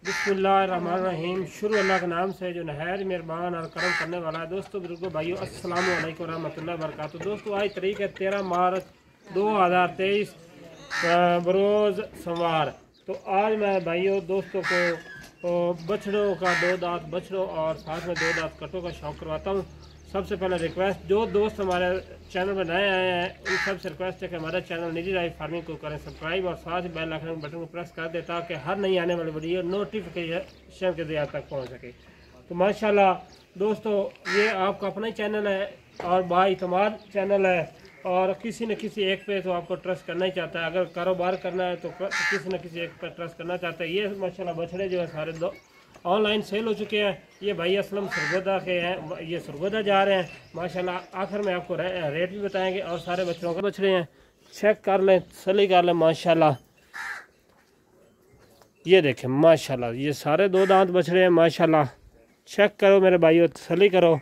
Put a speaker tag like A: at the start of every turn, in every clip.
A: बिस्मिल्लाहिर्रहमानिर्रहीम। शुरू अल्लाह के नाम से जो नहायत मेहरबान और करम करने वाला है। दोस्तों बुजुर्गों भाइयों, अस्सलाम वालेकुम रहमतुल्लाहि व बरकातुहू। दोस्तों आज तारीख है 13 मार्च 2023 बरोज़ सोमवार। तो आज मैं भाइयों दोस्तों को बछड़ों का दो दांत बछड़ों और साथ में दो दांत कटों का शौक़ करवाता हूँ। सबसे पहले रिक्वेस्ट, जो दोस्त हमारे चैनल पर नए आए हैं उन सबसे रिक्वेस्ट है कि हमारा चैनल निजी राय फार्मिंग को करें सब्सक्राइब और साथ ही बेल आइकन बटन को प्रेस कर दें ताकि हर नई आने वाली वीडियो नोटिफिकेशन के ज़रिए तक पहुंच सके। तो माशाल्लाह दोस्तों, ये आपका अपना ही चैनल है और बाइतमाद चैनल है और किसी न किसी एक पे तो आपको ट्रस्ट करना ही चाहता है। अगर कारोबार करना है तो किसी न किसी एक पर ट्रस्ट करना चाहता है। ये माशाल्लाह बछड़े जो है सारे दो ऑनलाइन सेल हो चुके हैं। ये भाई असलम सरगोदा के हैं, ये सरगोदा जा रहे हैं माशाल्लाह। आखिर में आपको रेट भी बताएंगे और सारे बच्चों के बछड़े हैं, चेक कर लें, तसल्ली कर लें माशाल्लाह। ये देखें माशाल्लाह, ये सारे दो दांत बछड़े हैं माशाल्लाह। चेक करो मेरे भाइयों, तसल्ली करो।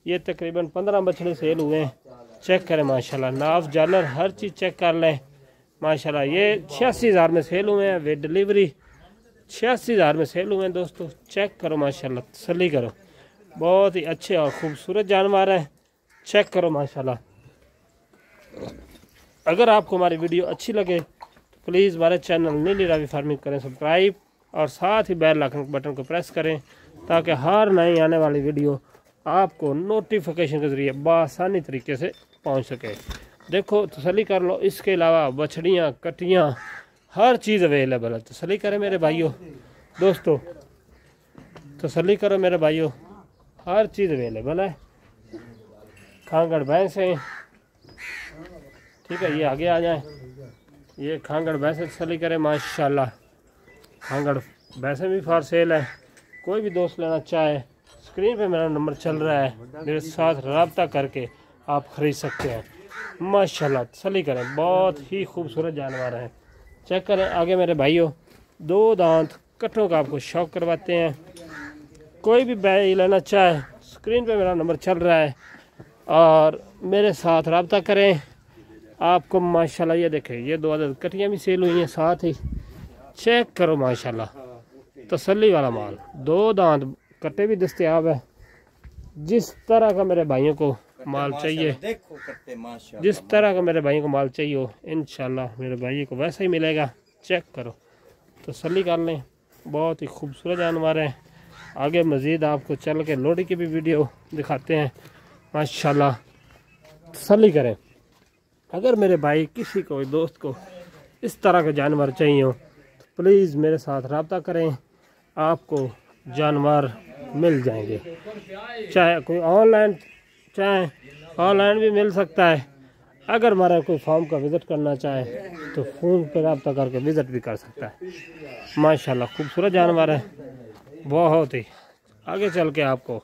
A: ये तकरीबन 15 बछड़े सेल हुए हैं, चेक करें माशाल्लाह। नाफ जालर हर चीज़ चेक कर लें माशाल्लाह। ये 86,000 में सेल हुए हैं, विद डिलीवरी 86,000 में सेल हुए हैं। दोस्तों चेक करो माशाल्लाह, तसल्ली करो। बहुत ही अच्छे और ख़ूबसूरत जानवर हैं, चेक करो माशाल्लाह। अगर आपको हमारी वीडियो अच्छी लगे तो प्लीज़ हमारे चैनल नीली रावी फार्मिंग करें सब्सक्राइब और साथ ही बेल आइकन बटन को प्रेस करें ताकि हर नई आने वाली वीडियो आपको नोटिफिकेशन के ज़रिए बआसानी तरीके से पहुंच सके। देखो तसल्ली कर लो। इसके अलावा बछड़ियाँ कटियाँ हर चीज़ अवेलेबल है। तसल्ली करें मेरे भाइयों, दोस्तों तसल्ली करो मेरे भाइयों, हर चीज़ अवेलेबल है। खांगड़ भैंसें, ठीक है, ये आगे आ जाए। ये खांगड़ भैंसें तसल्ली करें माशाल्लाह। खांगड़ भैंसें भी फॉर सेल है। कोई भी दोस्त लेना चाहे स्क्रीन पे मेरा नंबर चल रहा है, मेरे साथ रब्ता करके आप ख़रीद सकते हैं माशाल्लाह। तसल्ली करें, बहुत ही खूबसूरत जानवर हैं, चेक करें। आगे मेरे भाइयों दो दांत कटों का आपको शौक़ करवाते हैं। कोई भी भाई लेना चाहे स्क्रीन पे मेरा नंबर चल रहा है और मेरे साथ रब्ता करें आपको माशाल्लाह। ये देखें, ये दो आदत कटियाँ भी सेल हुई हैं साथ ही, चेक करो माशाल्लाह। तसल्ली वाला माल, दो दांत कट्टे भी दस्तयाब है। जिस तरह का मेरे भाइयों को माल चाहिए, जिस तरह का मेरे भाइयों को माल चाहिए हो इंशाल्लाह मेरे भाई को वैसा ही मिलेगा। चेक करो, तसल्ली कर लें। बहुत ही खूबसूरत जानवर है। आगे मज़ीद आपको चल के लोडी की भी वीडियो दिखाते हैं माशाल्लाह। तसल्ली करें। अगर मेरे भाई किसी को दोस्त को इस तरह के जानवर चाहिए हो तो प्लीज़ मेरे साथ रब्ता करें, आपको जानवर मिल जाएंगे। चाहे कोई ऑनलाइन भी मिल सकता है। अगर हमारा कोई फार्म का विज़िट करना चाहे तो फ़ोन पर रब्ता करके विज़िट भी कर सकता है माशाल्लाह। खूबसूरत जानवर है बहुत ही। आगे चल के आपको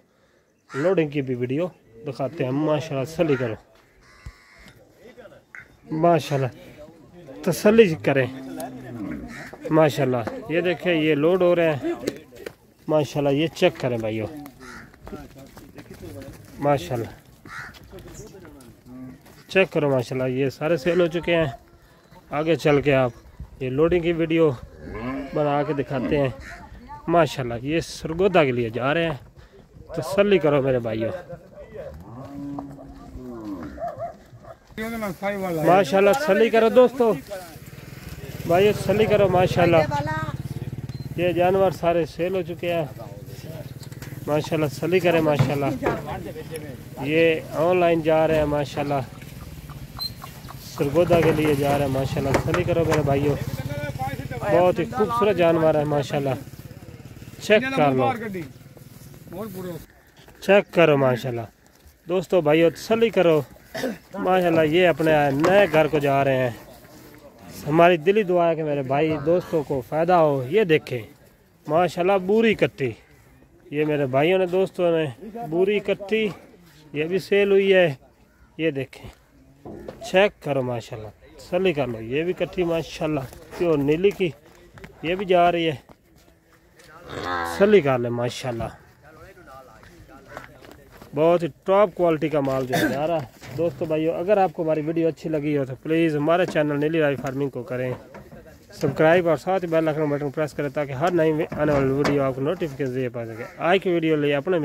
A: लोडिंग की भी वीडियो दिखाते हैं माशाल्लाह। तसल्ली करो माशाल्लाह, तसल्ली करें माशाल्लाह। ये देखें, ये लोड हो रहे हैं माशाल्लाह। ये चेक करें भाइयों माशाल्लाह, चेक करो माशाल्लाह। ये सारे सेल हो चुके हैं। आगे चल के आप ये लोडिंग की वीडियो बना के दिखाते हैं माशाल्लाह। ये सरगोदा के लिए जा रहे हैं, तसल्ली करो मेरे भाइयों माशाल्लाह। तसल्ली करो दोस्तों भाइयों, तसल्ली करो माशाल्लाह। ये जानवर सारे सेल हो चुके हैं माशाल्लाह। तसल्ली करें माशाल्लाह। ये ऑनलाइन जा रहे हैं माशाल्लाह, सरगोदा के लिए जा रहे हैं माशाल्लाह। तसल्ली करो मेरे भाइयों, बहुत ही खूबसूरत जानवर है माशाल्लाह। चेक कर लो, चेक करो माशाल्लाह। दोस्तों भाइयों तसल्ली करो माशाल्लाह। ये अपने नए घर को जा रहे हैं। हमारी दिली दुआ है कि मेरे भाई दोस्तों को फ़ायदा हो। ये देखें माशाल्लाह, बूरी कट्टी, ये मेरे भाइयों ने दोस्तों ने बूरी कट्टी ये भी सेल हुई है। ये देखें, चेक करो माशाल्लाह। तसल्ली कर लो। ये भी कट्टी माशाल्लाह प्योर नीली की, ये भी जा रही है। तसल्ली कर ले माशाल्लाह। बहुत ही टॉप क्वालिटी का माल जो जा रहा है। दोस्तों भाइयों, अगर आपको हमारी वीडियो अच्छी लगी हो तो प्लीज़ हमारे चैनल नीली रावी फार्मिंग को करें सब्सक्राइब और साथ ही बेल आइकन बटन प्रेस करें ताकि हर नई आने वाली वीडियो आपको नोटिफिकेशन दे पा सके। आज की वीडियो लिए अपने